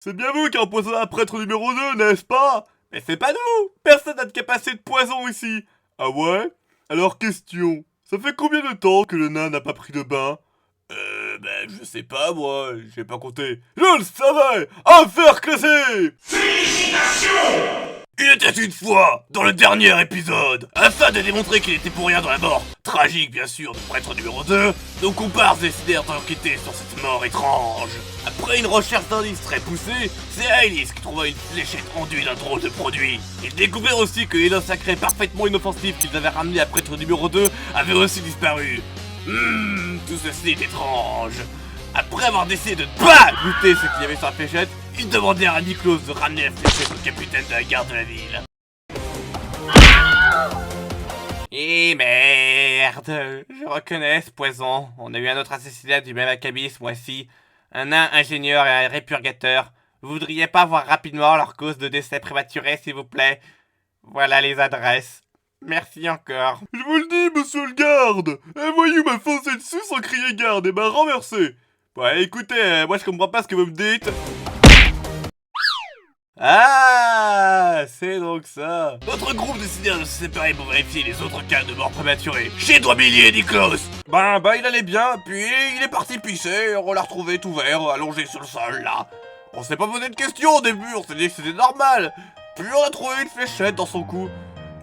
C'est bien vous qui empoisonnez un prêtre numéro 2, n'est-ce pas? Mais c'est pas nous! Personne n'a de capacité de poison ici! Ah ouais? Alors question, ça fait combien de temps que le nain n'a pas pris de bain? Je sais pas moi, j'ai pas compté. Je le savais! Affaire classée! Il était une fois, dans le dernier épisode, afin de démontrer qu'il était pour rien dans la mort tragique bien sûr du prêtre numéro 2, nos comparses décidèrent d'enquêter sur cette mort étrange. Après une recherche d'indices très poussée, c'est Ailis qui trouva une fléchette enduite d'un drôle de produit. Ils découvrirent aussi que les dents sacrés parfaitement inoffensifs qu'ils avaient ramenés à prêtre numéro 2 avaient aussi disparu. Tout ceci est étrange. Après avoir décidé de ne pas goûter ce qu'il y avait sur la fléchette, ils demandèrent à Niklos de ramener la fléchette au capitaine de la garde de la ville. Et merde, je reconnais ce poison. On a eu un autre assassinat du même acabit ce mois-ci. Un nain ingénieur et un répurgateur. Vous voudriez pas voir rapidement leur cause de décès prématuré, s'il vous plaît? Voilà les adresses. Merci encore. Je vous le dis, monsieur le garde! Un voyou m'a foncé dessus sans crier garde et m'a renversé. Ouais, écoutez, moi je comprends pas ce que vous me dites. Ah, c'est donc ça. Notre groupe décidèrent de se séparer pour vérifier les autres cas de mort prématurée. Chez Drobilier et Niklos. Il allait bien, puis il est parti pisser, on l'a retrouvé tout vert, allongé sur le sol, là. On s'est pas posé de questions au début, on s'est dit que c'était normal. Puis on a trouvé une fléchette dans son cou.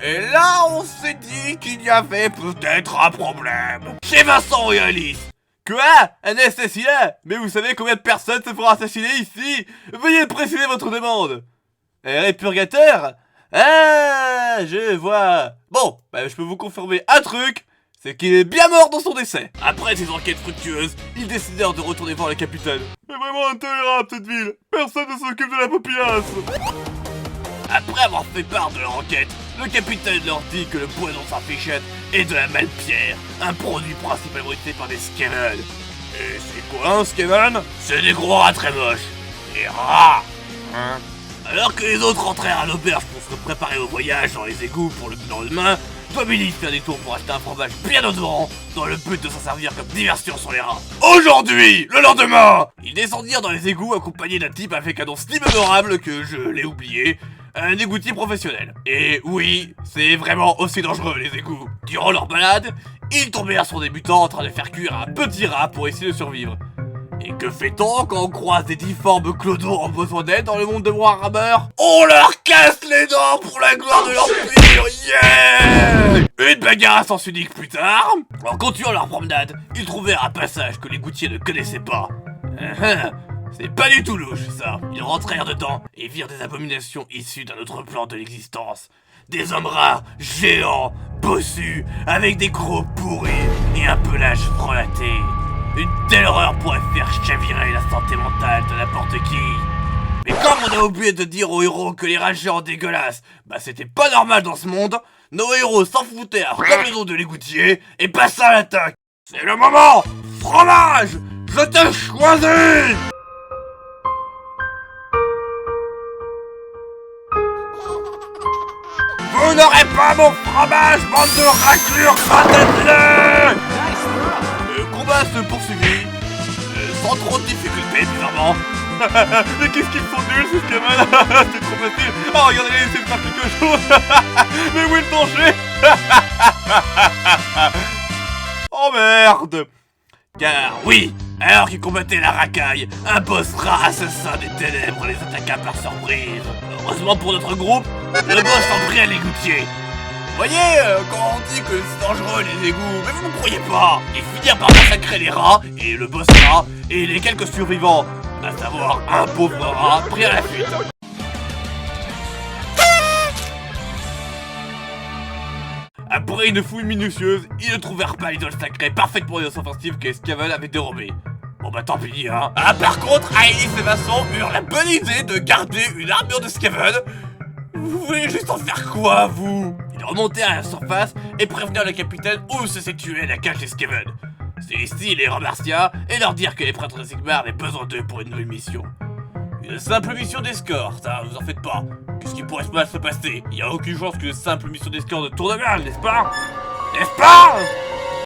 Et là, on s'est dit qu'il y avait peut-être un problème. Chez Vincent et Alice. Quoi? Un assassinat? Mais vous savez combien de personnes se feront assassiner ici? Veuillez préciser votre demande. Un répurgateur? Ah, je vois. Bon, je peux vous confirmer un truc, c'est qu'il est bien mort dans son décès. Après ces enquêtes fructueuses, ils décidèrent de retourner voir le capitaine. C'est vraiment intolérable cette ville. Personne ne s'occupe de la populace. Après avoir fait part de leur enquête, le capitaine leur dit que le poison de sa fléchette est de la malpierre, un produit principalement utilisé par des Skaven. Et c'est quoi un Skaven? C'est des gros rats très moches. Des rats, hein? Alors que les autres rentrèrent à l'auberge pour se préparer au voyage dans les égouts pour le lendemain, Tommy fait un détour pour acheter un fromage bien odorant dans le but de s'en servir comme diversion sur les rats. Aujourd'hui, le lendemain, ils descendirent dans les égouts accompagnés d'un type avec un nom si mémorable que je l'ai oublié, un égoutier professionnel. Et oui, c'est vraiment aussi dangereux les égouts. Durant leur balade, ils tombèrent sur des mutants en train de faire cuire un petit rat pour essayer de survivre. Et que fait-on quand on croise des difformes clodos en besoin d'aide dans le monde de Warhammer? On leur casse les dents pour la gloire de l'Empire, yeah! Une bagarre à sens unique plus tard, en continuant leur promenade, ils trouvèrent un passage que les goutiers ne connaissaient pas. C'est pas du tout louche, ça. Ils rentrèrent dedans et virent des abominations issues d'un autre plan de l'existence. Des hommes rares, géants, bossus, avec des crocs pourris et un pelage frelaté. Une telle horreur pourrait faire chavirer la santé mentale de n'importe qui. Mais comme on a oublié de dire aux héros que les rats géants dégueulasses, c'était pas normal dans ce monde, nos héros s'en foutèrent comme le dos de l'égoutier et passèrent à l'attaque. C'est le moment! Fromage! Je te choisis! Vous n'aurez pas mon fromage, bande de raclures cratatinés! Le combat se poursuivit, sans trop de difficultés bizarrement. Mais qu'est-ce qu'ils font nuls ces Skaven? C'est trop facile. Oh regardez-les, essayer de faire quelque chose. Mais où est le danger? Oh merde! Car oui, alors qu'ils combattaient la racaille, un boss rat assassin des ténèbres les attaqua par surprise. Heureusement pour notre groupe, le boss en prit à l'égoutier. Vous voyez, quand on dit que c'est dangereux les égouts, mais vous ne croyez pas. Ils finirent par massacrer les rats, et le boss rat, et les quelques survivants, à savoir un pauvre rat, pris à la fuite. Après une fouille minutieuse, ils ne trouvèrent pas l'idole sacrée parfaitement inoffensive que Skaven avait dérobée. Bon tant pis hein. Par contre, Ailis et Vincent eurent la bonne idée de garder une armure de Skaven. Vous voulez juste en faire quoi, vous? Ils remontèrent à la surface et prévenirent le capitaine où se situait la cage des Skaven. Celui-ci les remercia et leur dirent que les prêtres de Sigmar avaient besoin d'eux pour une nouvelle mission. Une simple mission d'escorte, hein, vous en faites pas. Qu'est-ce qui pourrait mal se passer? Il n'y a aucune chance qu'une simple mission d'escorte ne tourne mal, n'est-ce pas? N'est-ce pas?